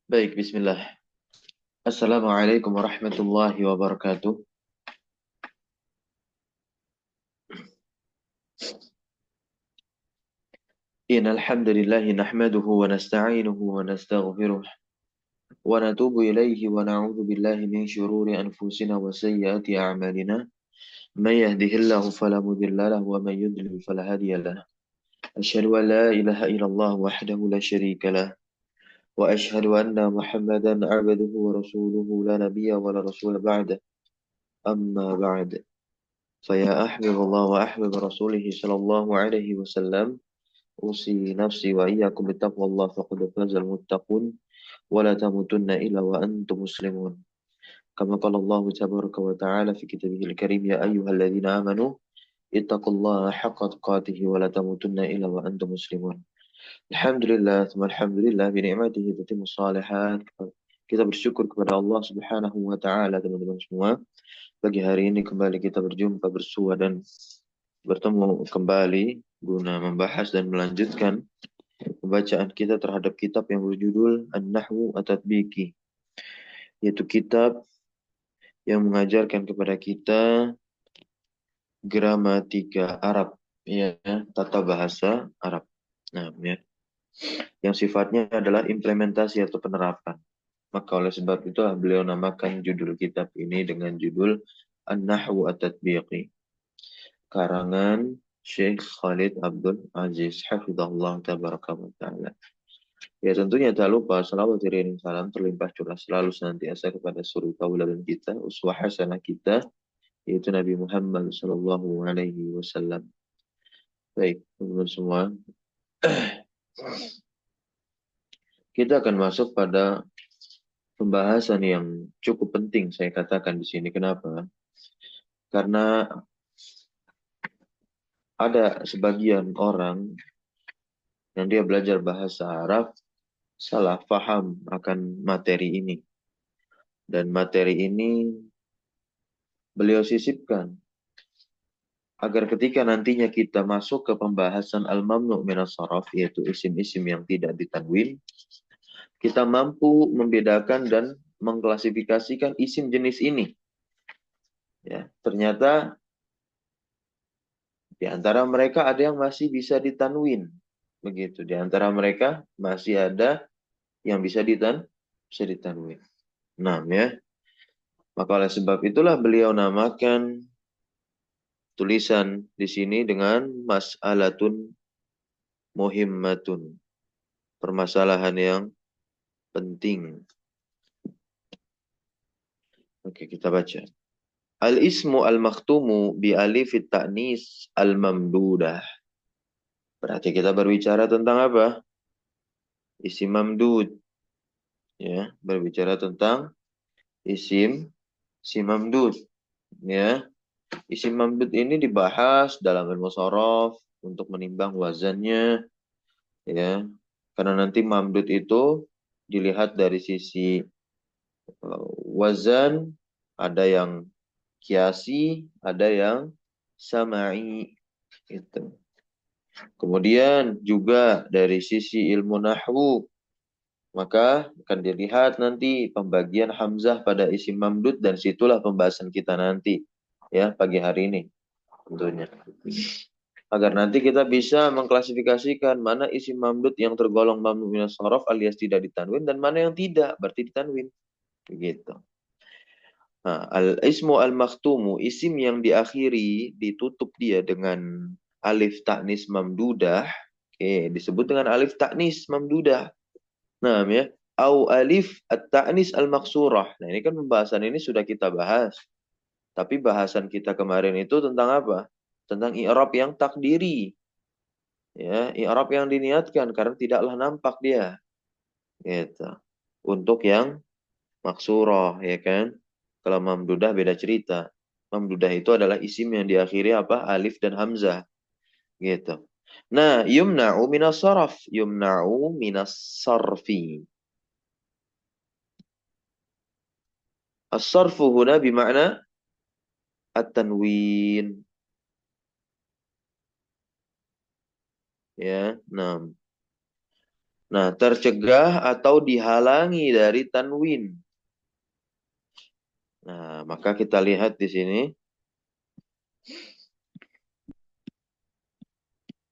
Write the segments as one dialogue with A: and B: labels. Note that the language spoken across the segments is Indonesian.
A: Baik, bismillah. Assalamualaikum warahmatullahi wabarakatuh. Innal hamdalillah nahmaduhu wa nasta'inuhu wa nastaghfiruh wa natubu ilayhi wa na'udzu billahi min shururi anfusina wa sayyiati a'malina. May yahdihillahu fala mudilla lahu wa may yudlil fala hadiya lahu. Asyhadu an la ilaha illallah wahdahu la syarika lah wa asyhadu anna Muhammadan 'abduhu wa rasuluhu la nabiyya wa la rasula ba'da. Amma ba'd. Fa ya ahbiballah wa ahbib rasulih sallallahu alaihi wasallam. أوصي نفسي وإياكم بتقوى الله فقد فاز المتقون ولا تموتن إلا وأنتم مسلمون كما قال الله تبارك وتعالى في كتابه الكريم يا أيها الذين آمنوا اتقوا الله حق تقاته ولا تموتن إلا وأنتم مسلمون. Alhamdulillah, thumma alhamdulillah binikmatihi tatimmu shalihat. Kita bersyukur kepada Allah Subhanahu wa taala, teman-teman semua. Pagi hari ini kembali kita berjumpa, bersua dan bertemu kembali guna membahas dan melanjutkan pembacaan kita terhadap kitab yang berjudul An-Nahwu At-Tatbiki, yaitu kitab yang mengajarkan kepada kita gramatika Arab, ya, tata bahasa Arab. Nah, ya, yang sifatnya adalah implementasi atau penerapan. Maka oleh sebab itulah beliau namakan judul kitab ini dengan judul An-Nahwu At-Tatbiki, karangan Syekh Khalid Abdul Aziz hafizahullah tabaraka wa ta'ala. Ya tentunya tak lupa salawat dan salam terlimpah curah selalu senantiasa kepada suri tauladan kita, uswah hasanah kita, yaitu Nabi Muhammad Sallallahu Alaihi Wasallam. Baik, teman-teman semua, kita akan masuk pada pembahasan yang cukup penting saya katakan di sini. Kenapa? Karena ada sebagian orang yang dia belajar bahasa Arab salah paham akan materi ini. Dan materi ini beliau sisipkan agar ketika nantinya kita masuk ke pembahasan al-mamnu' minas saraf, yaitu isim-isim yang tidak ditanwin, kita mampu membedakan dan mengklasifikasikan isim jenis ini. Ya, ternyata di antara mereka ada yang masih bisa ditanwin. Begitu, di antara mereka masih ada yang bisa ditanwin. Nah, ya. Maka oleh sebab itulah beliau namakan tulisan di sini dengan mas'alatun muhimmatun. Permasalahan yang penting. Oke, kita baca. Al-ismu al-makhtumu bi alifit ta'nis al-mamdudah. Berarti kita berbicara tentang apa? Isim mamdud. Ya, berbicara tentang isim mamdud. Ya, isim mamdud ini dibahas dalam ilmu shorof untuk menimbang wazannya. Ya, karena nanti mamdud itu dilihat dari sisi wazan, ada yang kiasi, ada yang sama'i. Gitu. Kemudian juga dari sisi ilmu nahwu, maka akan dilihat nanti pembagian hamzah pada isim mamdud, dan situlah pembahasan kita nanti ya pagi hari ini tentunya. Agar nanti kita bisa mengklasifikasikan mana isim mamdud yang tergolong mamnu minas shorof alias tidak ditanwin dan mana yang tidak berarti ditanwin. Begitu. Nah, al-ismu al-makhtumu, isim yang diakhiri, ditutup dia dengan alif taknis mamdudah. Oke, disebut dengan alif taknis mamdudah. Nah, ya. Au alif at-ta'nis al-maksurah. Nah, ini kan pembahasan ini sudah kita bahas. Tapi bahasan kita kemarin itu tentang apa? Tentang i'rab yang takdiri. Ya, i'rab yang diniatkan karena tidaklah nampak dia. Gitu. Untuk yang maksurah, ya kan? Kalau mamdudah beda cerita. Mamdudah itu adalah isim yang diakhiri apa? Alif dan hamzah. Gitu. Nah, yumna'u minas saraf. Yumna'u minas sarfi. As-sarfu huna bima'na at-tanwin. Ya, nah. Nah, tercegah atau dihalangi dari tanwin. Nah, maka kita lihat di sini.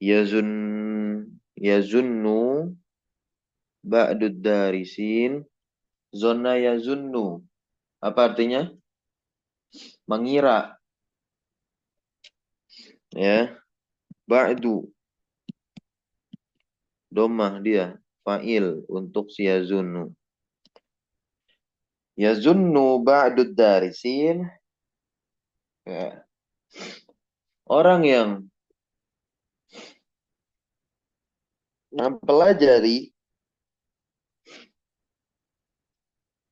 A: Yazun, yazunnu ba'dud darisin. Zona yazunnu. Apa artinya? Mengira. Ya. Ba'du. Domah dia. Fa'il untuk si yazunnu. Yazunnu ba'dud darisin. Ya. Orang yang mempelajari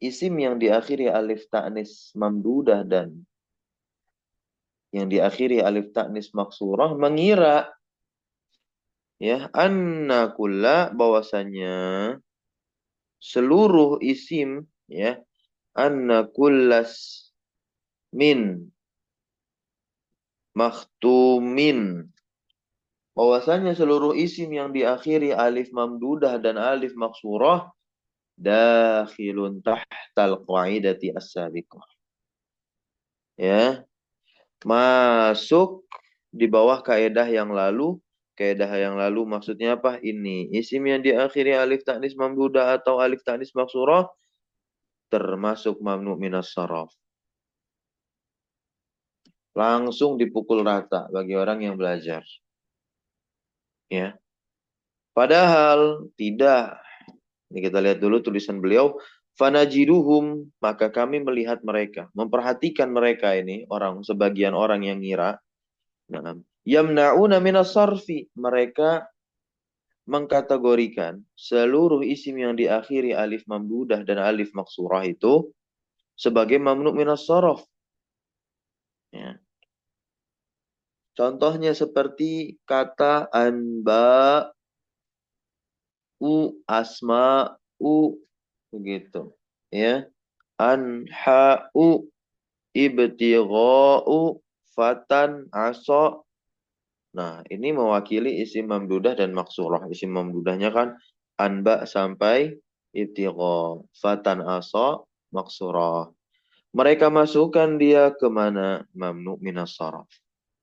A: isim yang diakhiri alif ta'nis mamdudah dan yang diakhiri alif ta'nis maksurah mengira ya anna kulla bahwasanya seluruh isim ya anna kullas min makhtumin bahwasanya seluruh isim yang diakhiri alif mamdudah dan alif maksurah dakhilun tahtal qaidati as-sabiqah ya masuk di bawah kaedah yang lalu. Kaedah yang lalu maksudnya apa? Ini isim yang diakhiri alif ta'nis mamdudah atau alif ta'nis maksurah termasuk mamnu minas saraf. Langsung dipukul rata bagi orang yang belajar. Ya. Padahal tidak. Ini kita lihat dulu tulisan beliau. Fanajiduhum, maka kami melihat mereka, memperhatikan mereka ini orang sebagian orang yang ngira. Nah, yamna'una minas sarfi, mereka mengkategorikan seluruh isim yang diakhiri alif mamdudah dan alif maksurah itu sebagai mamnu minas sarf. Ya. Contohnya seperti kata anba, asma, begitu. Ya. Anha'u, ibtigha'u, fatan, aso. Nah, ini mewakili isim mamdudah dan maksurah. Isim mamdudahnya kan anba sampai ibtigha, fatan aso, maksurah. Mereka masukkan dia kemana? Mamnu minas saraf.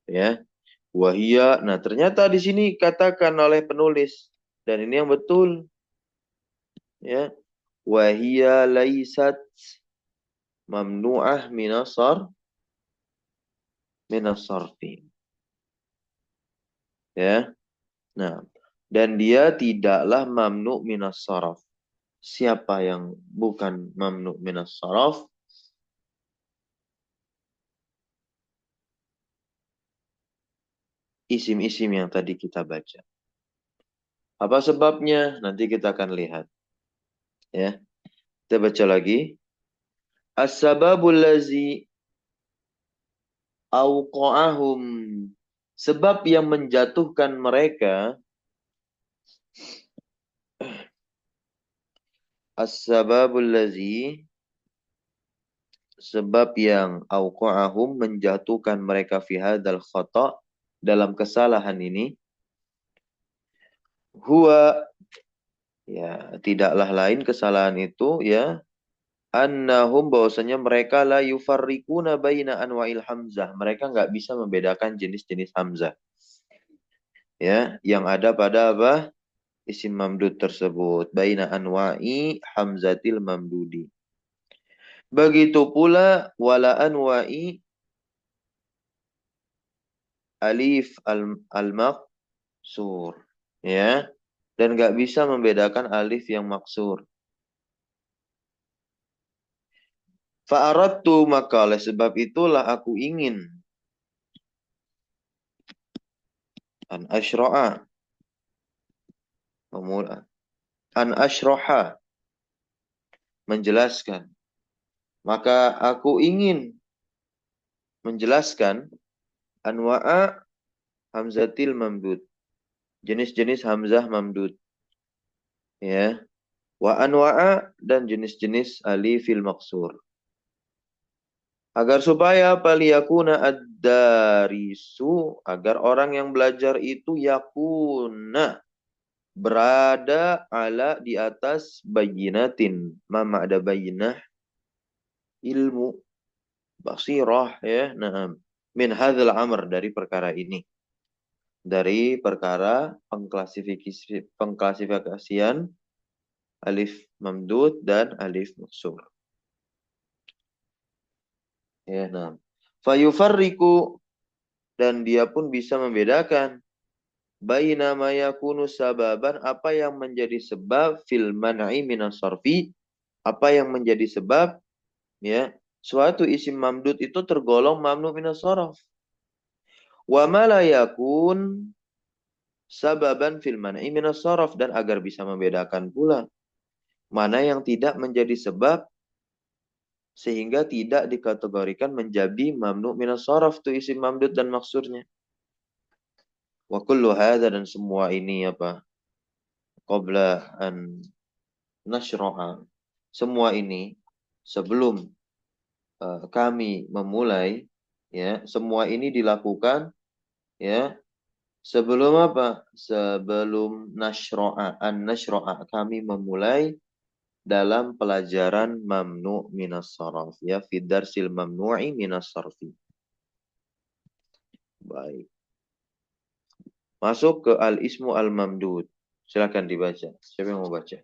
A: Ya. Wahia. Nah, ternyata di sini katakan oleh penulis dan ini yang betul. Ya. Wahia laisat mamnu'ah minas sarfi. Ya. Nah, dan dia tidaklah mamnu minas saraf. Siapa yang bukan mamnu minas saraf? Isim-isim yang tadi kita baca. Apa sebabnya? Nanti kita akan lihat. Ya. Kita baca lagi. As-sababul lazi auqa'ahum. Sebab yang menjatuhkan mereka. As-sababul lazi. Sebab yang auqa'ahum menjatuhkan mereka fi hadal khata' dalam kesalahan ini. Huwa. Ya, tidaklah lain kesalahan itu ya annahum bahwasanya mereka la yufarriquna baina anwa'il hamzah. Mereka nggak bisa membedakan jenis-jenis hamzah. Ya, yang ada pada apa? Isim mamdud tersebut. Baina anwa'i hamzatil mamdudi. Begitu pula wala anwa'i alif al-maksur. Ya, dan nggak bisa membedakan alif yang maksur. Fa'aradtu maka oleh sebab itulah aku ingin an asyra'a an asyraha menjelaskan. Maka aku ingin menjelaskan anwa'a hamzatil mamdud. Jenis-jenis hamzah mamdud. Ya. Wa anwa'a dan jenis-jenis alifil maksur. Agar supaya paliyakuna ad-darisu, agar orang yang belajar itu yakuna berada ala di atas bayinatin. Mama ada bayinah, ilmu, basirah ya. Nah, min hadzal amr dari perkara ini. Dari perkara pengklasifikasian alif mamdud dan alif maksur. Ya, nah. Fayufarriku dan dia pun bisa membedakan baina ma yakunu sababan apa yang menjadi sebab fil man'i minas sarfi, apa yang menjadi sebab ya suatu isim mamdud itu tergolong mamnu minas sarf. Wa ma la yakun sababan fil man'i minas sarf dan agar bisa membedakan pula mana yang tidak menjadi sebab sehingga tidak dikategorikan menjadi mamnu minas sarf tu isim mamdud dan maksurnya. Wa kullu hadza dan semua ini apa? Qabla an nashra'a. Semua ini sebelum kami memulai ya, semua ini dilakukan ya sebelum apa? Sebelum nashra'a, an nashra'a kami memulai dalam pelajaran mamnu minas sarf ya, fi darsil mamnu'i minas sarfi. Baik. Masuk ke al-ismu al-mamdud. Silakan dibaca. Siapa yang mau baca?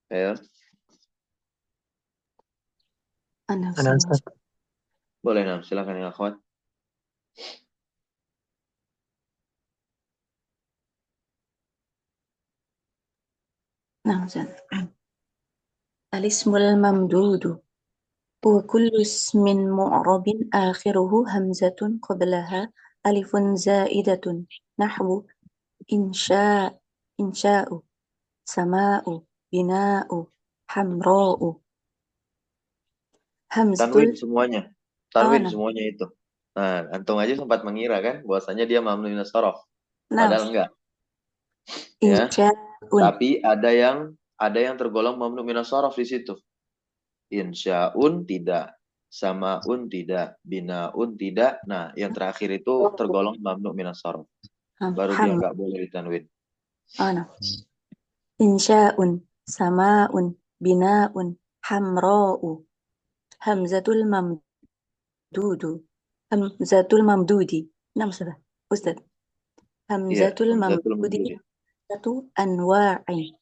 A: Ya,
B: Ana
C: Ana
B: Ustaz.
C: Ustaz.
A: boleh nah, silakan ya akhwat.
B: Nah, Ustaz. Al-ismul mamdudu huwa kullu ismin mu'rabin akhiruhu hamzatun qablaha alifun zaidatun nahwu insya insya'u sama'u bina'u hamra'u hamzatul
A: Tanwin semuanya. Tanwin
B: nah,
A: semuanya itu. Nah, antum aja sempat mengira kan bahwasanya dia mamnu minas sarf.
B: nah
A: Padahal
B: Ustaz.
A: enggak, ya.
B: Insya'un
A: Tapi ada yang tergolong mamnu minas sarf di situ. Insya'un tidak, samaun tidak, binaun tidak. Nah, yang terakhir itu tergolong mamnu minas sarf. Baru dia
B: ham
A: enggak boleh ditanwin.
B: nah. Insya'un sama'un bina'un hamra'u hamzatul mamdudu hamzatul mamdudi. Nah, Ustaz.
A: Iya,
B: Hamzatul
A: hamzatul
B: mamdudi
A: mamdudi.
B: satu anwa'in.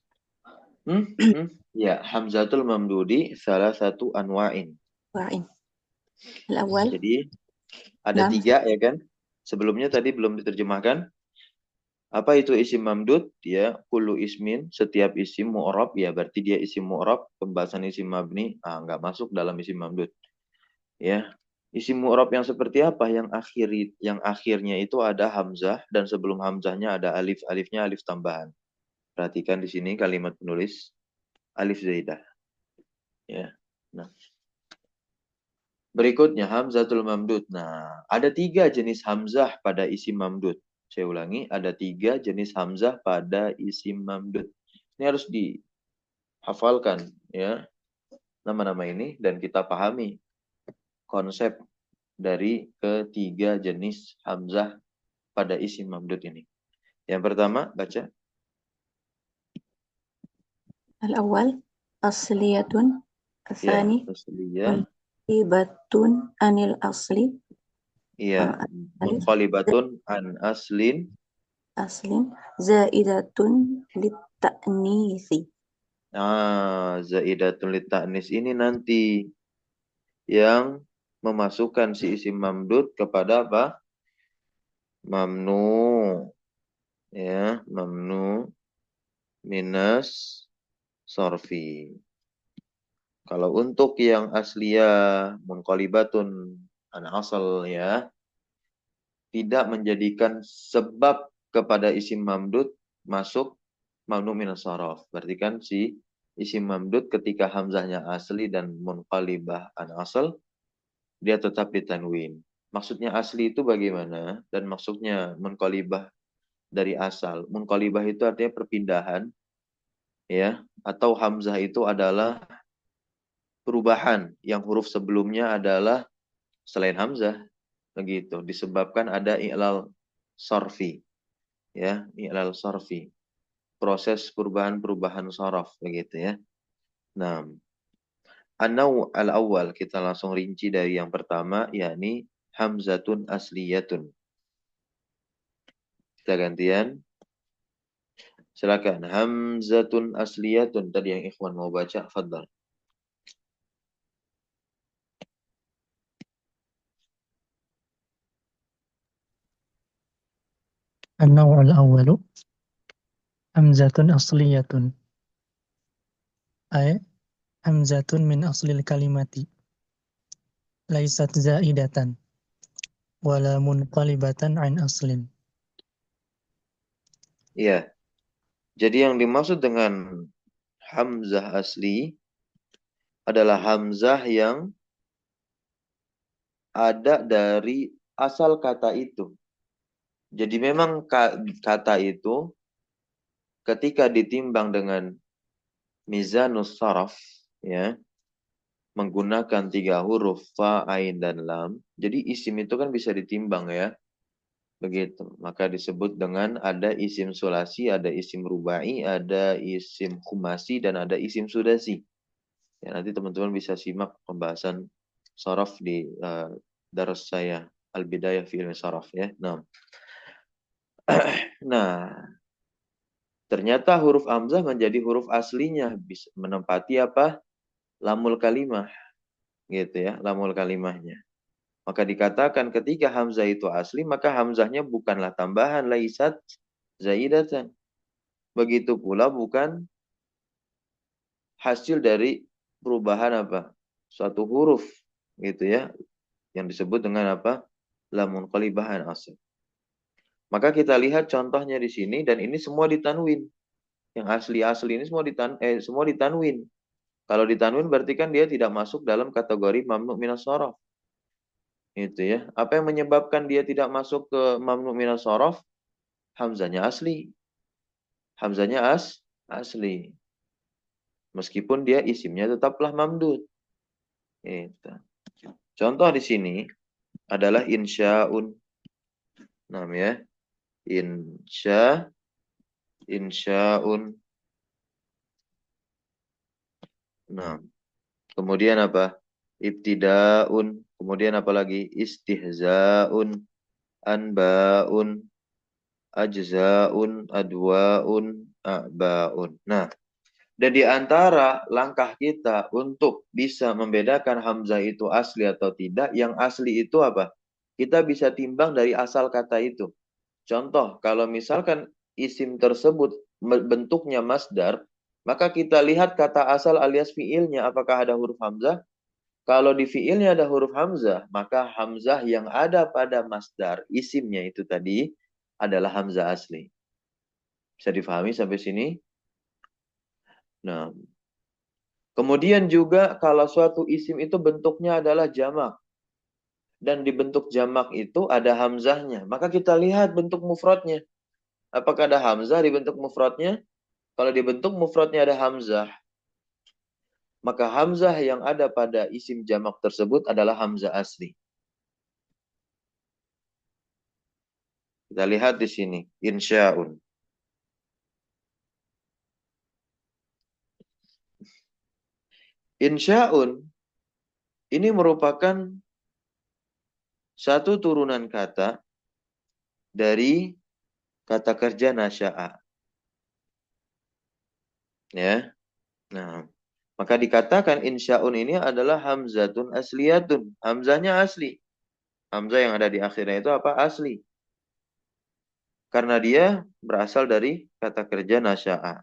A: Hmm? Hmm? Ya, hamzatul mamdudi salah satu anwa'in.
B: Wa'in. Al-awwal.
A: Jadi ada
B: Nam.
A: 3 ya kan? Sebelumnya tadi belum diterjemahkan. Apa itu isim mamdud? Ya, kullu ismin, setiap isim mu'rab, ya berarti dia isim mu'rab, pembahasan isim mabni, nggak masuk dalam isim mamdud. Ya, isim mu'rab yang seperti apa? Yang akhirnya itu ada hamzah dan sebelum hamzahnya ada alif, alifnya alif tambahan. Perhatikan di sini kalimat penulis alif zaidah. Ya. Nah, berikutnya hamzatul mamdud. Nah, ada 3 jenis hamzah pada isim mamdud. Saya ulangi, ada 3 jenis hamzah pada isim mamdud. Ini harus dihafalkan ya nama-nama ini dan kita pahami konsep dari ketiga jenis hamzah pada isim mamdud ini. Yang pertama baca.
B: Al-awwal asliyatun.
A: Ya,
B: Asani
A: asliyah.
B: munqibatun anil asli.
A: Iya,
B: Alif
A: munqalibatun an aslin.
B: aslin zaidatun lit-ta'nisi.
A: Zaidatun lit ta'nis ini nanti yang memasukkan si isim mamdud kepada apa? Mamnu. Ya, mamnu minas sorfi. Kalau untuk yang asliyah munqalibatun an asal ya, tidak menjadikan sebab kepada isim mamdud masuk mamnu minas sorof. Berarti kan si isim mamdud ketika hamzahnya asli dan munqalibah an asal, dia tetap ditanwin. Maksudnya asli itu bagaimana? Dan maksudnya munqalibah dari asal. Munqalibah itu artinya perpindahan, ya. Atau hamzah itu adalah perubahan yang huruf sebelumnya adalah selain hamzah, begitu. Disebabkan ada i'lal sorfi, ya, i'lal sorfi. Proses perubahan-perubahan sorof, begitu ya. Nah, an-naw' al-awwal kita langsung rinci dari yang pertama, yakni hamzatun asliyatun. Kita gantian. Silakan. Hamzatun asliyatun. Tadi yang ikhwan mau baca, fadhal.
C: النوع الأول همزة أصلية أي همزة من أصل الكلمة ليست زائدة ولا منقلبة عن أصل.
A: Ya, jadi yang dimaksud dengan hamzah asli adalah hamzah yang ada dari asal kata itu. Jadi memang kata itu ketika ditimbang dengan mizanus saraf, ya, menggunakan 3 huruf fa, ain, dan lam. Jadi isim itu kan bisa ditimbang ya. Begitu. Maka disebut dengan ada isim sulasi, ada isim rubai, ada isim khumasi, dan ada isim sudasi. Ya, nanti teman-teman bisa simak pembahasan saraf di daras saya Al-Bidayah fi Ilmi Saraf ya. Nah, ternyata huruf hamzah menjadi huruf aslinya, bisa menempati apa? Lamul kalimah gitu ya, lamul kalimahnya. Maka dikatakan ketika hamzah itu asli, maka hamzahnya bukanlah tambahan, laisat zaidatan. Begitu pula bukan hasil dari perubahan apa? Suatu huruf gitu ya, yang disebut dengan apa? Lamun qalibahan asli. Maka kita lihat contohnya di sini, dan ini semua ditanwin. Yang asli-asli ini semua ditanwin. Kalau ditanwin berarti kan dia tidak masuk dalam kategori mamnu minas shorof. Itu ya. Apa yang menyebabkan dia tidak masuk ke mamnu minas shorof? Hamzanya asli. Hamzanya asli. Meskipun dia isimnya tetaplah mamdud. Itu. Contoh di sini adalah insya'un. Nah ya. Insya'un. Nah, kemudian apa? Ibtida'un. Kemudian apa lagi? Istihza'un. Anba'un. Ajza'un. Adwa'un. A'ba'un. Nah, dan di antara langkah kita untuk bisa membedakan hamzah itu asli atau tidak, yang asli itu apa? Kita bisa timbang dari asal kata itu. Contoh, kalau misalkan isim tersebut bentuknya masdar, maka kita lihat kata asal alias fiilnya apakah ada huruf hamzah. Kalau di fiilnya ada huruf hamzah, maka hamzah yang ada pada masdar isimnya itu tadi adalah hamzah asli. Bisa difahami sampai sini? Nah, kemudian juga kalau suatu isim itu bentuknya adalah jamak, dan di bentuk jamak itu ada hamzahnya, maka kita lihat bentuk mufradnya. Apakah ada hamzah di bentuk mufradnya? Kalau di bentuk mufradnya ada hamzah, maka hamzah yang ada pada isim jamak tersebut adalah hamzah asli. Kita lihat di sini, insya'un. Insya'un ini merupakan satu turunan kata dari kata kerja nasya'a. Ya. Nah, maka dikatakan insya'un ini adalah hamzatun asliyatun. Hamzahnya asli. Hamzah yang ada di akhirnya itu apa? Asli. Karena dia berasal dari kata kerja nasya'a.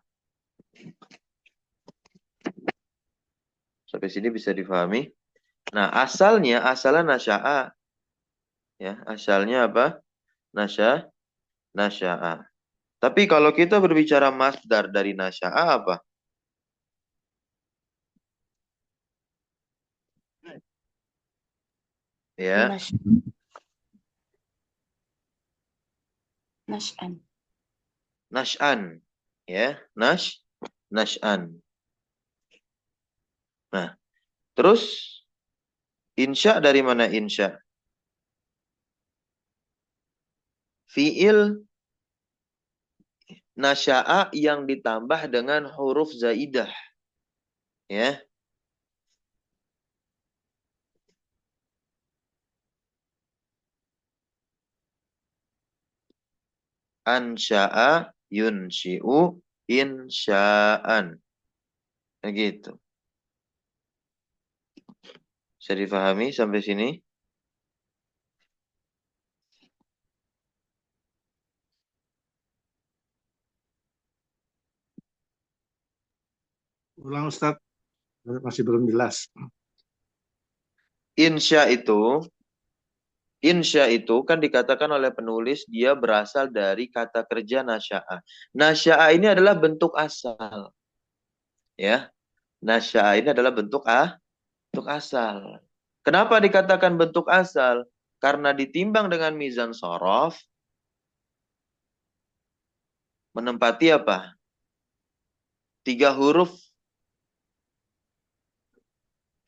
A: Sampai sini bisa difahami. Nah, asalnya nasya'a. Ya, asalnya apa? Nasya'a. Tapi kalau kita berbicara masdar dari nasya'a apa? Ya,
B: Nash. Nash'an.
A: Nash'an. Ya, nash'an. Nah, terus insya dari mana insya? Fi'il nasya'a yang ditambah dengan huruf zaidah. Ya. Ansya'a yunsyi'u insya'an. Begitu. Bisa difahami sampai sini?
D: Ulang Ustaz, masih belum jelas.
A: Insya itu kan dikatakan oleh penulis dia berasal dari kata kerja nasya'a. Nasya'a ini adalah bentuk asal. Ya. Nasya'a ini adalah bentuk asal. Kenapa dikatakan bentuk asal? Karena ditimbang dengan mizan sorof, menempati apa? 3 huruf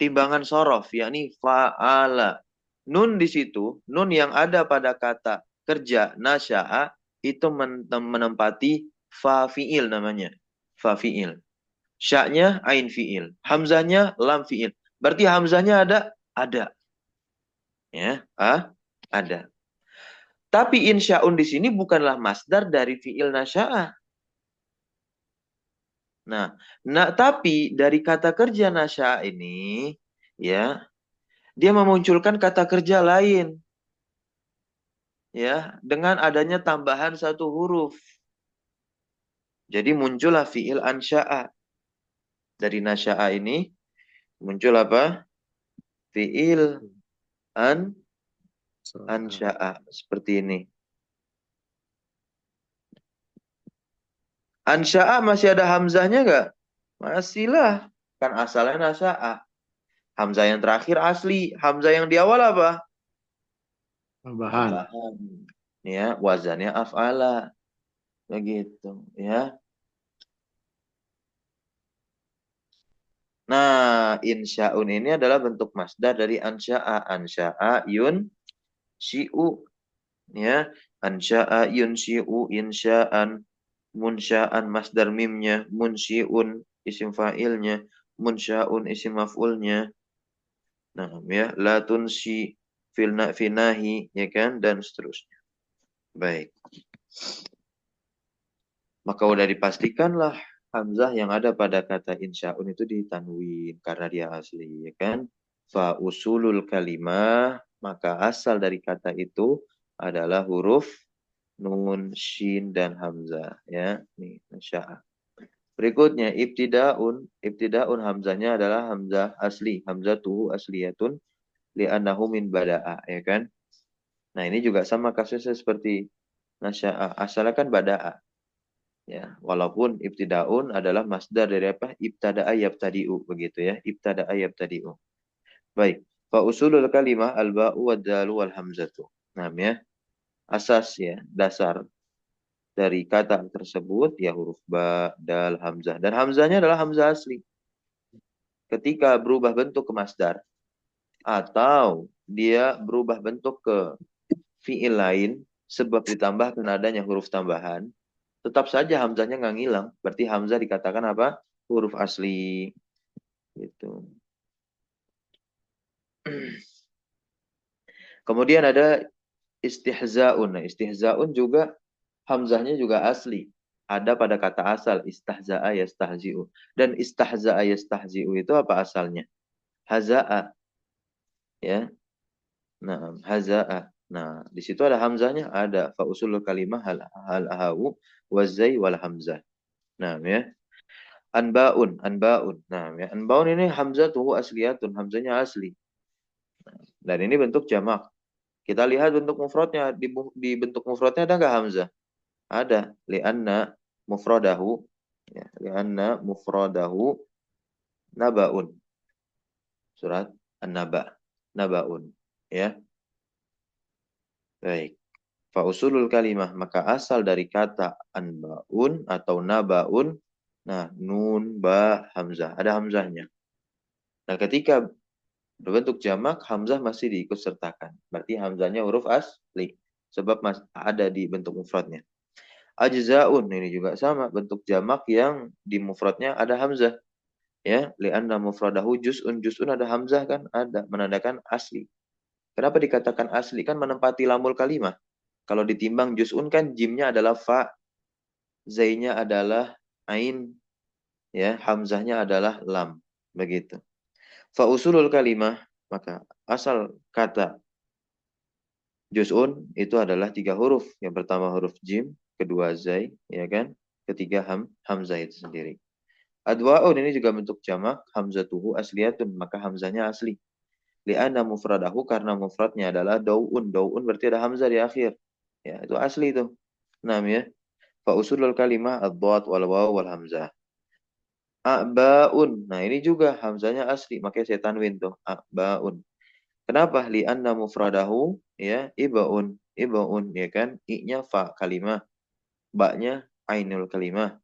A: timbangan sorof, yakni fa'ala. Nun di situ, nun yang ada pada kata kerja nasya'a itu menempati fa fi'il namanya. Fa fi'il. Sya'nya ain fi'il. Hamzahnya lam fi'il. Berarti hamzahnya ada? Ada. Ya, ada. Tapi insya'un di sini bukanlah masdar dari fi'il nasya'a. Nah, tapi dari kata kerja nasya'a ini, ya, dia memunculkan kata kerja lain. Ya, dengan adanya tambahan 1 huruf. Jadi muncullah fi'il ansya'a. Dari nasya'a ini muncul apa? Fi'il ansya'a. Seperti ini. Ansya'a masih ada hamzahnya nggak? Masih lah. Kan asalnya nasya'a. Hamzah yang terakhir asli. Hamzah yang di awal apa?
D: Tambahan.
A: Ya, wazannya af'ala. Begitu, ya. Nah, insya'un ini adalah bentuk masdar dari ansya'a. Ansya'a yun syi'u. Ya, ansya'a yun syi'u insya'an. Munsya'an masdar mimnya. Munsyi'un isim fa'ilnya. Munsya'un isim maf'ulnya. Nah, ya, la tunsi finahi, ya kan, dan seterusnya. Baik. Maka udah dipastikanlah hamzah yang ada pada kata insya'un itu ditanwin karena dia asli, ya kan? Fa usulul kalimah, maka asal dari kata itu adalah huruf nun, shin, dan hamzah, ya. Nih, insya'a. Berikutnya ibtida'un. Ibtida'un hamzahnya adalah hamzah asli, hamzatuhu asliyatun li'annahu min bada'a, ya kan? Nah, ini juga sama kasusnya seperti nasya'a, asalnya kan bada'a. Ya, walaupun ibtidaun adalah masdar dari apa? Ibtada'a yabtadi'u, begitu ya. Ibtada'a yabtadi'u. Baik. Fa usulul kalimah al-ba'u wad-dalu wal hamzatu. Nah, ya. Asas ya, dasar dari kata tersebut ya huruf ba, dal, hamzah. Dan hamzahnya adalah hamzah asli. Ketika berubah bentuk ke masdar atau dia berubah bentuk ke fi'il lain sebab ditambahkan adanya huruf tambahan, tetap saja hamzahnya nggak ngilang. Berarti hamzah dikatakan apa? Huruf asli. Gitu. Kemudian ada istihza'un. Nah, istihza'un juga hamzahnya juga asli. Ada pada kata asal istahza'a yastahzi'u. Dan istahza'a yastahzi'u itu apa asalnya? Haza'a. Ya. Nah, haza'a. Nah, di situ ada hamzahnya, ada fa usulul kalimah hal ahawu wazai wal hamzah. Nah, ya. Anba'un. Nah, ya. Anba'un ini hamzatuhu asliyatun. Hamzahnya asli. Dan ini bentuk jamak. Kita lihat bentuk mufradnya. Di bentuk mufradnya ada nggak hamzah? Ada. Li'anna mufradahu. Ya, li'anna mufradahu naba'un. Surat An-Naba. Naba'un. Ya. Baik. Fa usulul kalimah, maka asal dari kata anbaun atau nabaun, nah nun, ba, hamzah, ada hamzahnya. Nah ketika berbentuk jamak, hamzah masih diikut sertakan. Berarti hamzahnya huruf asli, sebab ada di bentuk mufradnya. Ajzaun, ini juga sama, bentuk jamak yang di mufradnya ada hamzah. Ya, li'anna mufradahu juz'un, juz'un ada hamzah kan, ada, menandakan asli. Kenapa dikatakan asli? Kan menempati lamul kalimah. Kalau ditimbang juz'un kan jimnya adalah fa, zainya adalah ain, ya, hamzahnya adalah lam, begitu. Fa usulul kalimah, maka asal kata juz'un itu adalah 3 huruf. Yang pertama huruf jim, kedua zai, ya kan? Ketiga hamzah itu sendiri. Adwa'un ini juga bentuk jamak, hamzatuhu asliyatun, maka hamzahnya asli. Li'anna mufradahu, karena mufradnya adalah dau'un. Dau'un berarti ada hamzah di akhir. Ya, itu asli itu. Naam ya. Fa usulul kalimah ad-dhat wal waw wal hamzah. A'ba'un. Nah, ini juga hamzahnya asli, makanya saya tanwin tuh. A'ba'un. Kenapa? Li'anna mufradahu ya iba'un. Iba'un ya kan? I-nya fa kalimah. Ba-nya ainul kalimah.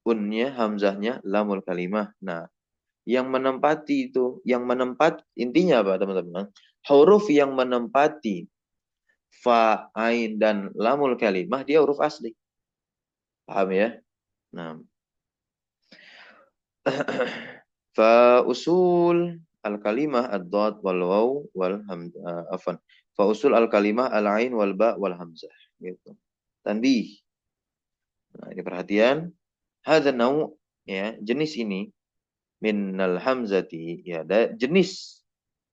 A: Un-nya hamzahnya lamul kalimah. Nah, yang menempati itu, intinya apa teman-teman? Huruf yang menempati fa, ain, dan lamul kalimah dia huruf asli. Paham ya? Nah, fa usul al-kalimah ad-dad wal waw wal hamzah, afan. Fa usul al-kalimah al-ain wal ba wal hamzah gitu. Tanbih. Nah, ini perhatian. Hadza nau' ya, jenis ini minnal hamzati ya, jenis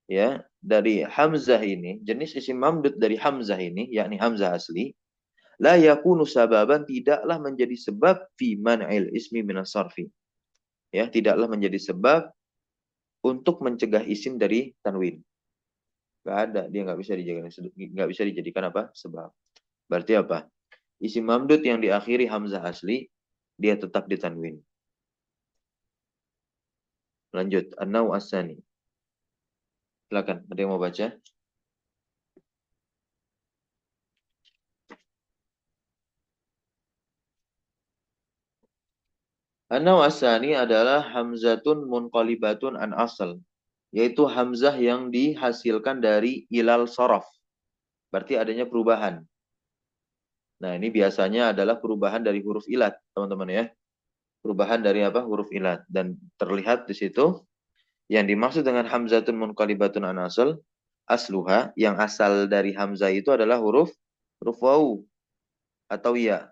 A: ya dari hamzah ini, jenis isim mamdud dari hamzah ini, yakni hamzah asli, la yakunu sababan, tidaklah menjadi sebab fi man'il ismi minas sarfi. Ya, tidaklah menjadi sebab untuk mencegah isim dari tanwin. Enggak ada, dia enggak bisa dijadikan apa? Sebab. Berarti apa? Isim mamdud yang diakhiri hamzah asli, dia tetap ditanwin. Lanjut, an-naw' as-sani. Silakan, ada yang mau baca? An-naw' as-sani adalah hamzatun munqalibatun an asal, yaitu hamzah yang dihasilkan dari ilal sorof. Berarti adanya perubahan. Nah, ini biasanya adalah perubahan dari huruf ilat, teman-teman ya. Perubahan dari apa? Huruf ilat. Dan terlihat di situ yang dimaksud dengan hamzatun munqalibatun an asal, asluha, yang asal dari hamzah itu adalah huruf waw atau ya.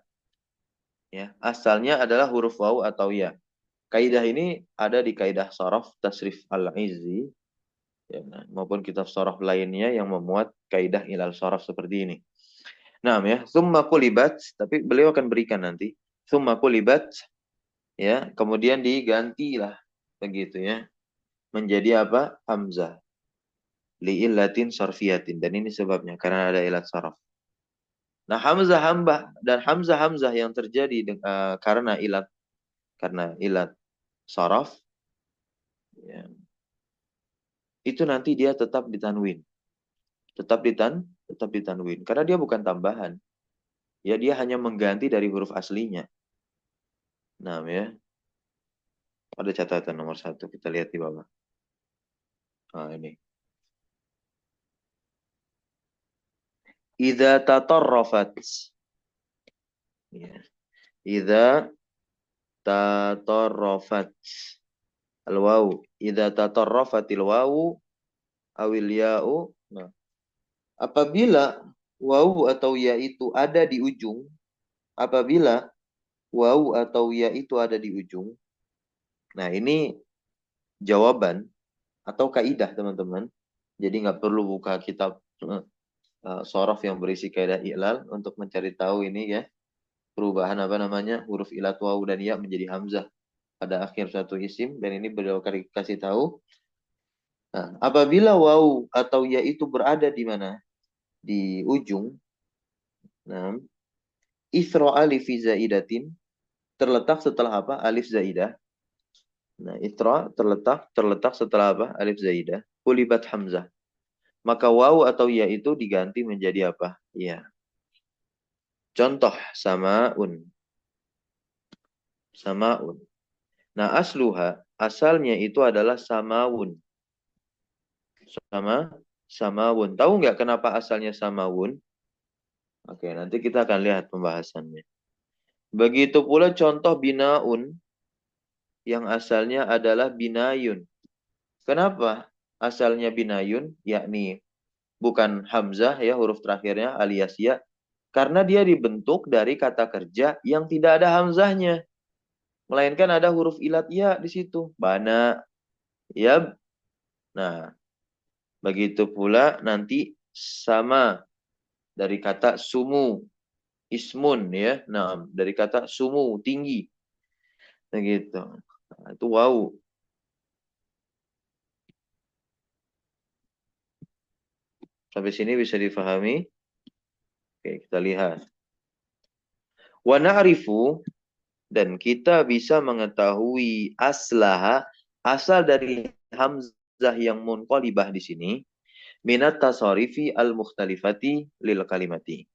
A: Ya, asalnya adalah huruf waw atau ya. Kaidah ini ada di kaidah sharaf tasrif al-izzi, ya, maupun kitab sharaf lainnya yang memuat kaidah ilal sharaf seperti ini. Nah, ya, summa qulibat, tapi beliau akan berikan nanti. Summa qulibat, ya, kemudian digantilah begitu ya. Menjadi apa? Hamzah. Li'illatin sarfiyatin, dan ini sebabnya karena ada ilat sharaf. Nah, hamzah yang terjadi karena ilat sharaf, ya, itu nanti dia tetap ditanwin. Tetap ditanwin. Karena dia bukan tambahan. Ya, dia hanya mengganti dari huruf aslinya. Nah, ya. Ada catatan nomor 1. Kita lihat di bawah. Nah, ini. Idza tatarrafat. Ya. Idza tatarrafat. Al-waw. Idza tatarrafatil waw awil ya'u. Nah. Apabila waw atau ya itu ada di ujung, apabila waw atau ya itu ada di ujung. Nah, ini jawaban atau kaidah, teman-teman. Jadi nggak perlu buka kitab sorof yang berisi kaidah ilal untuk mencari tahu ini ya. Perubahan apa namanya? Huruf ilat waw dan ya menjadi hamzah pada akhir satu isim, dan ini beliau kasih tahu. Nah, apabila waw atau ya itu berada di mana? Di ujung. Nah, isra alif zaidatin, terletak setelah apa? Alif zaidah. Nah, isra terletak setelah apa? Alif zaidah. Qulibat hamzah. Maka waw atau ya itu diganti menjadi apa? Ya. Contoh samaun. Samaun. Nah, asluha, asalnya itu adalah samawun. Samawun. Tahu nggak kenapa asalnya samawun? Oke, nanti kita akan lihat pembahasannya. Begitu pula contoh binaun yang asalnya adalah binayun. Kenapa asalnya binayun? Yakni bukan hamzah ya huruf terakhirnya alias ya. Karena dia dibentuk dari kata kerja yang tidak ada hamzahnya. Melainkan ada huruf ilat ya di situ. Bana, ya. Nah, begitu pula nanti sama dari kata sumu, ismun ya. Nah, dari kata sumu, tinggi. Begitu. Nah, itu wow. Sampai sini bisa difahami? Oke, kita lihat. Wa na'rifu, dan kita bisa mengetahui aslaha, asal dari hamzah yang munqalibah di sini, minat tasarifi al-mukhtalifati lil kalimati.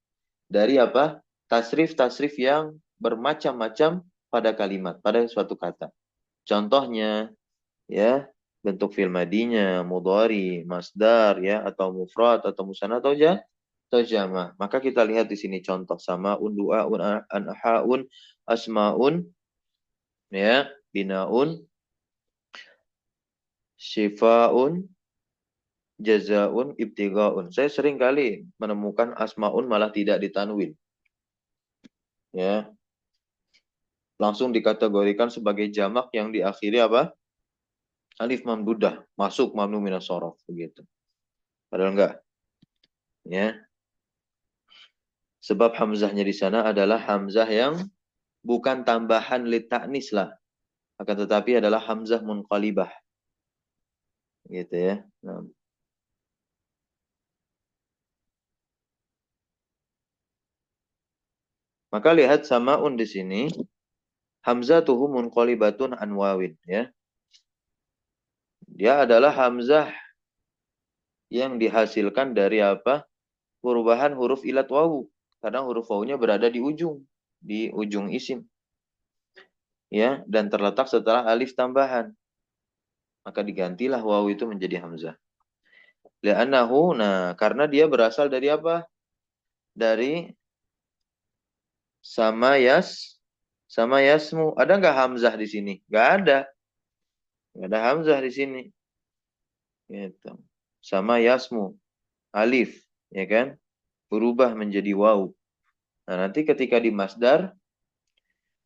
A: Dari apa? Tasrif-tasrif yang bermacam-macam pada kalimat, pada suatu kata. Contohnya, ya, bentuk fi'il madinya, mudhari, masdar, ya, atau mufrad, atau musanna, atau jama'. Maka kita lihat di sini contoh sama du'aun, anhaun, asmaun, ya, binaun, syifaun, jazaun, ibtigaun. Saya sering kali menemukan asmaun malah tidak ditanwin. Ya, langsung dikategorikan sebagai jamak yang diakhiri apa? Alif mamdudah, masuk mamnu minas shorof begitu. Padahal enggak. Ya. Sebab hamzahnya di sana adalah hamzah yang bukan tambahan li ta'nis lah. Akan tetapi adalah hamzah munqalibah. Gitu ya. Nah. Maka lihat samaun di sini. Hamzatuhu munqalibatun an wawin. Ya. Dia adalah hamzah yang dihasilkan dari apa? Perubahan huruf ilat wawu. Karena huruf wawunya berada di ujung isim. Ya, dan terletak setelah alif tambahan. Maka digantilah wawu itu menjadi hamzah. Li'annahu, nah, karena dia berasal dari apa? Dari sama yasmu. Ada nggak hamzah di sini? Nggak ada. Nggak ada hamzah di sini. Gitu. Sama yasmu. Alif, ya kan? Berubah menjadi wawu. Nah, nanti ketika di masdar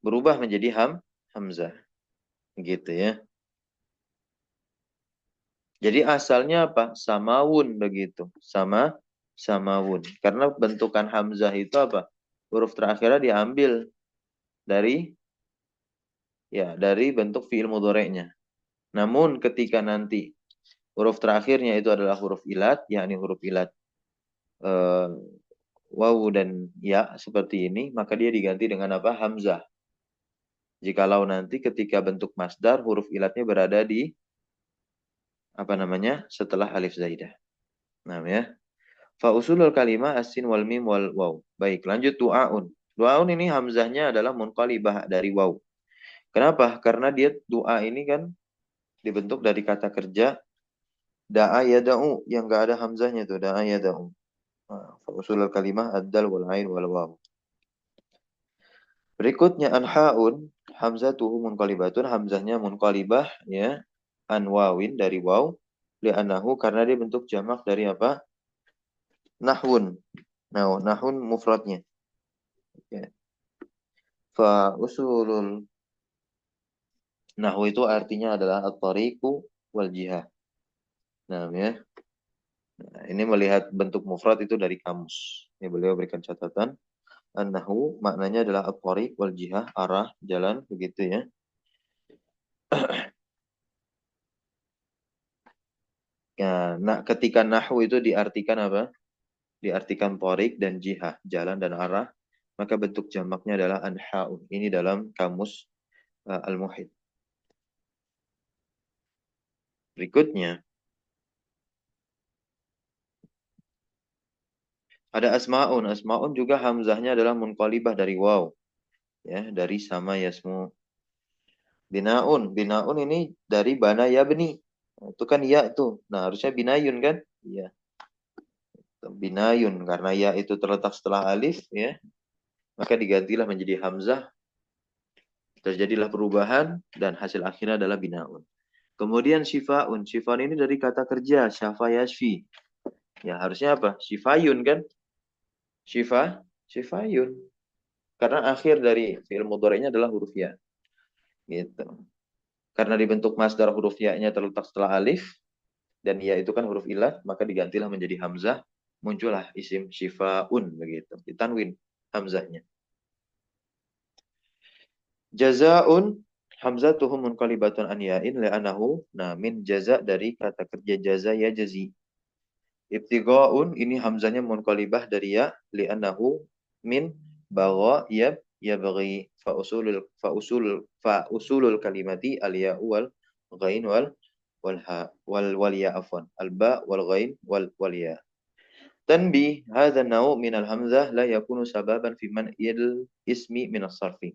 A: berubah menjadi hamzah. Gitu ya. Jadi asalnya apa? Samawun begitu. Samawun. Karena bentukan hamzah itu apa? Huruf terakhirnya diambil dari bentuk fiil mudhari'nya. Namun ketika nanti huruf terakhirnya itu adalah huruf ilat, yakni huruf ilat wawu dan ya seperti ini, maka dia diganti dengan apa? Hamzah. Jikalau nanti ketika bentuk masdar huruf ilatnya berada di apa namanya? Setelah alif zaidah. Nah, ya. Fa usulul kalimah asin wal mim wal waw. Baik, lanjut du'aun. Du'aun ini hamzahnya adalah munqalibah dari waw. Kenapa? Karena dia doa ini kan dibentuk dari kata kerja da'a yada'u yang enggak ada hamzahnya tuh, da'a yada'u. Fa usulul kalimah ad-dal wal ain wal waw. Berikutnya anhaun, hamzatuhu munqalibatun, hamzahnya munqalibah ya, an wawin dari waw, li'annahu karena dia bentuk jamak dari apa? Nahwun. Nah, nahwun mufradnya. Ya. Fa usulul nahwu itu artinya adalah at-tariqu wal jihah. Nah, ya. Nah, ini melihat bentuk mufrad itu dari kamus. Ini beliau berikan catatan. An-nahwu maknanya adalah at-tariq wal jihah, arah, jalan, begitu ya. Nah, ketika nahwu itu diartikan apa? Diartikan tariq dan jihah, jalan dan arah, maka bentuk jamaknya adalah anha'un. Ini dalam kamus Al-Muhit. Berikutnya, Ada asmaun. Asmaun juga hamzahnya adalah munqalibah dari waw. Ya, dari sama yasmu. Binaun. Binaun ini dari bana yabni. Nah, itu kan ya tuh. Nah, harusnya binayun kan? Iya. Binayun. Karena ya itu terletak setelah alif, ya. Maka digantilah menjadi hamzah. Terjadilah perubahan dan hasil akhirnya adalah binaun. Kemudian syifaun. Syifaun ini dari kata kerja. Syafa yashfi. Ya, harusnya apa? Syifayun kan? Syifayun. Karena akhir dari fi'il mudhari'nya adalah huruf ya. Gitu. Karena dibentuk masdar huruf ya-nya terletak setelah alif dan ya itu kan huruf ilah, maka digantilah menjadi hamzah, muncullah isim syifaun begitu. Ditanwin hamzahnya. Jazaun hamzatuhu munqalibatun an ya'in li'annahu min jaza dari kata kerja jaza ya jazi. Ibtighaun ini hamzahnya munqalibah dari ya li'annahu min bagha yabghi fa usulul kalimati al ya wal ghain wal ya afwan al ba wal ghain wal ya. Tanbih hadha an-naw' min al-hamzah la yakunu sababan fi man'il ismi min as-sarfi.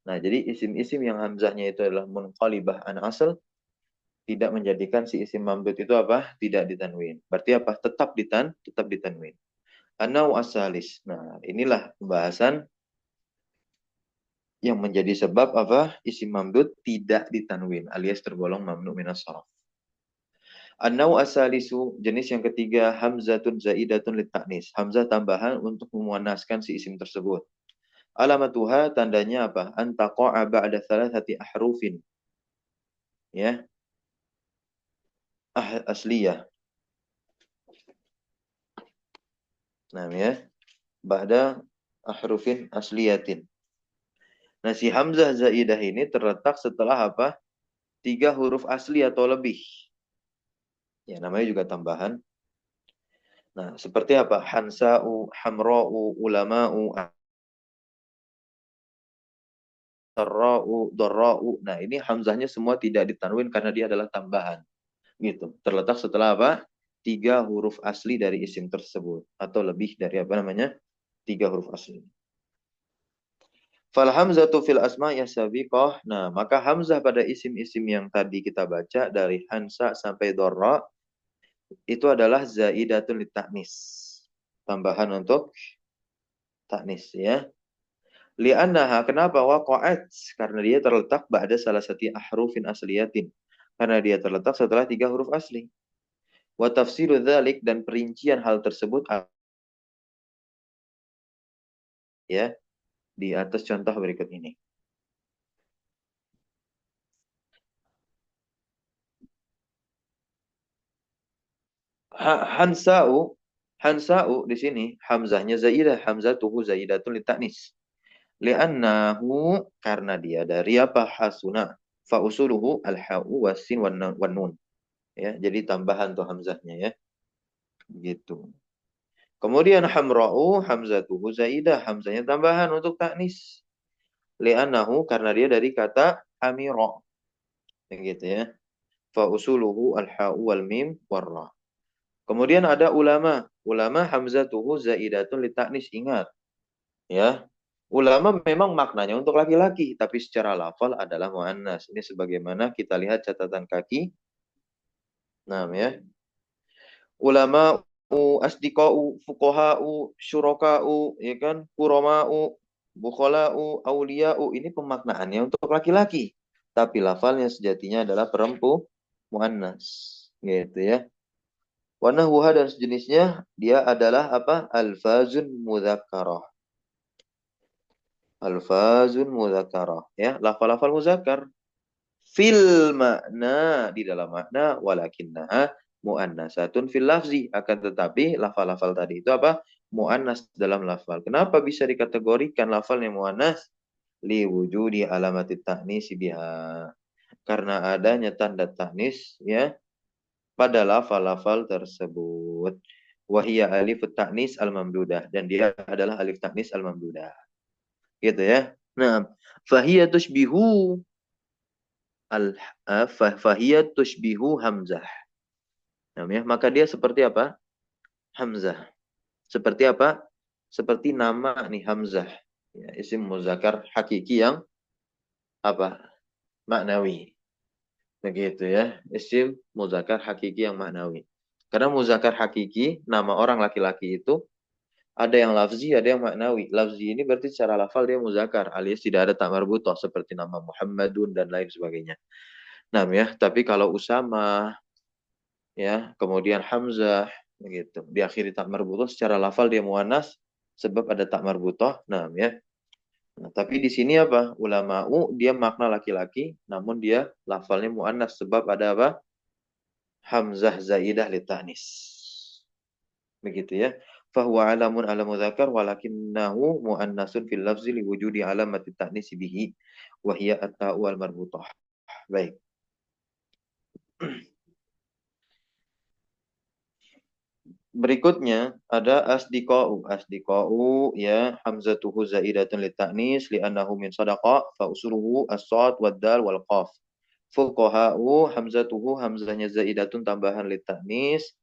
A: Nah, jadi isim-isim yang hamzahnya itu adalah munqalibah an asal tidak menjadikan si isim mamdud itu apa? Tidak ditanwin. Berarti apa? Tetap ditanwin. An-naw' as-salis. Nah, inilah pembahasan yang menjadi sebab apa? Isim mamdud tidak ditanwin alias tergolong mamnu' minas sarf. An-naw' as-salisu, jenis yang ketiga, hamzatun zaidatun lit-ta'nis. Hamzah tambahan untuk memuannaskan si isim tersebut. Alamatuha, tandanya apa? An taqa'a ba'da thalathati ahrufin. Ya. Asliyah. Nah, ya. Ba'da ahrufin asliyatin. Nah, si hamzah zaidah ini terletak setelah apa? 3 huruf asli atau lebih. Ya, namanya juga tambahan. Nah, seperti apa? Hansa'u, hamra'u, ulama'u, darra'u. Nah, ini hamzahnya semua tidak ditanwin karena dia adalah tambahan. Gitu. Terletak setelah apa? 3 huruf asli dari isim tersebut. Atau lebih dari apa namanya? 3 huruf asli. Fal hamzatu fil asma' yasabiqah. Nah, maka hamzah pada isim-isim yang tadi kita baca dari hansa sampai dorra itu adalah zaidatun litaknis. Tambahan untuk taknis ya. Li'annaha kenapa waqa'at? Karena dia terletak ba'da salah satu ahrufin asliyatin. Karena dia terletak setelah 3 huruf asli. Wa tafsiru dzalik dan perincian hal tersebut ya di atas contoh berikut ini. Hansa'u di sini hamzahnya zaidah, hamzatuhu zaidatun litaknis. Li'annahu karena dia dari apa? Hasuna. Fa usuluhu al-ha'u wasin wan nun. Ya, jadi tambahan tuh hamzahnya ya. Gitu. Kemudian hamra'u hamzatuhu zaidah, hamzahnya tambahan untuk taknis. Li'annahu karena dia dari kata hamira. Gitu ya. Fa usuluhu al-ha'u wal mim warra. Kemudian ada ulama. Ulama hamzatuhu zaidatun litaknis. Ingat. Ya. Ulama memang maknanya untuk laki-laki, tapi secara lafal adalah muannas. Ini sebagaimana kita lihat catatan kaki. Nah, ya. Ulama asdiqa'u, fuqaha'u, syuraka'u, ya kan? Kurama'u, bukhala'u, auliya'u. Ini pemaknaannya untuk laki-laki. Tapi lafalnya sejatinya adalah perempuan muannas. Gitu ya. Wa nahwuha dan sejenisnya dia adalah apa? Alfazun mudzakkarah. Alfazun mudzakkarah ya, lafal-lafal muzakkar fil makna di dalam makna walakinnaha muannasatun fil lafzi, akan tetapi lafal-lafal tadi itu apa? Muannas dalam lafal. Kenapa bisa dikategorikan lafalnya muannas? Li wujudi alamatit ta'nis biha. Karena adanya tanda ta'nis ya pada lafal-lafal tersebut. Wahia alif ta'nis al-mamdudah, dan dia adalah alif ta'nis al-mamdudah. Gitu ya. Nah, fahiyya tushbihu fahiyya tushbihu hamzah. Nah, ya, maka dia seperti apa? Hamzah. Seperti apa? Seperti nama nih Hamzah. Ya, isim muzakkar hakiki yang apa? Maknawi. Begitu ya. Isim muzakkar hakiki yang maknawi. Karena muzakkar hakiki, nama orang laki-laki itu ada yang lafzi, ada yang maknawi. Lafzi ini berarti secara lafal dia muzakkar, alias tidak ada tak marbutoh seperti nama Muhammadun dan lain sebagainya. Nah, ya, tapi kalau Usama ya, kemudian Hamzah begitu. Diakhiri tak marbutoh secara lafal dia muannas sebab ada tak marbutoh. Nah, ya. Nah, tapi di sini apa? Ulama'u dia makna laki-laki, namun dia lafalnya muannas sebab ada apa? Hamzah zaidah li ta'nis. Begitu ya. Fahuwa alamun ala mudzakkar walakinnahu muannasun fil lafzi liwujudi alamati ta'nis bihi wa hiya at-ta'u al marbutah. Baik. Berikutnya ada asdiqa'u. Asdiqa'u ya hamzatuhu zaidatun li ta'nis li'annahu min sadaqa fa usuluhu as-sad wad dal wal qaf. Fuqaha'u hamzatuhu hamzahnya zaidatun tambahan li ta'nis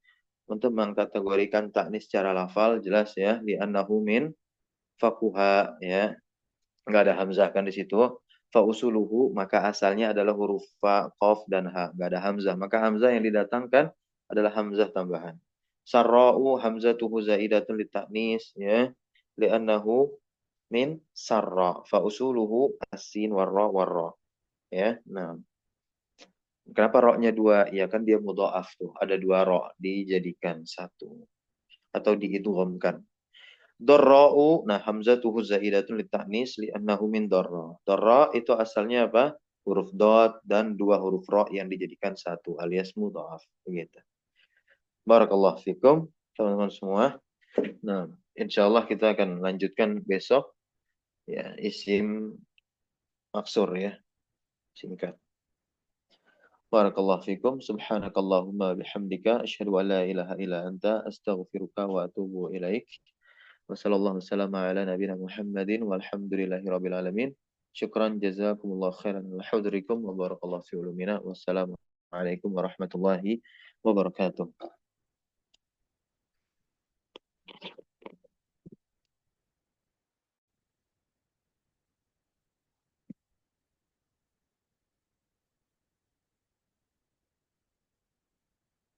A: untuk mengkategorikan ta'nis secara lafal jelas ya li'annahu min faquha ya. Enggak ada hamzah kan di situ. Fa usuluhu maka asalnya adalah huruf fa, qaf dan ha. Enggak ada hamzah. Maka hamzah yang didatangkan adalah hamzah tambahan. Sarra'u hamzatuhu zaidatun li ta'nis ya li'annahu min sarra fa usuluhu as-sin warra warra ya. Nah, kenapa roknya dua? Ya kan dia mudha'af tuh. Ada dua rok dijadikan satu atau diidghamkan. Darra'u, nah hamzatuhu zaidatun li ta'nis li'annahu min darra. Darra itu asalnya apa? Huruf dot dan dua huruf ro yang dijadikan satu alias mudha'af. Begitu. Barakallahu fikum teman-teman semua. Nah, insyaallah kita akan lanjutkan besok ya isim maksur ya. Singkat. Barakallahu fikum. Subhanakallahumma bihamdika asyhadu an la ilaha illa anta astaghfiruka wa atubu ilaik. Wassallallahu wasallam ala nabiyina Muhammadin walhamdulillahi rabbil alamin. Syukran jazakumullah khairan wa hudrikum wa barakallahu fi ulumina. Wassalamu alaikum warahmatullahi wabarakatuh.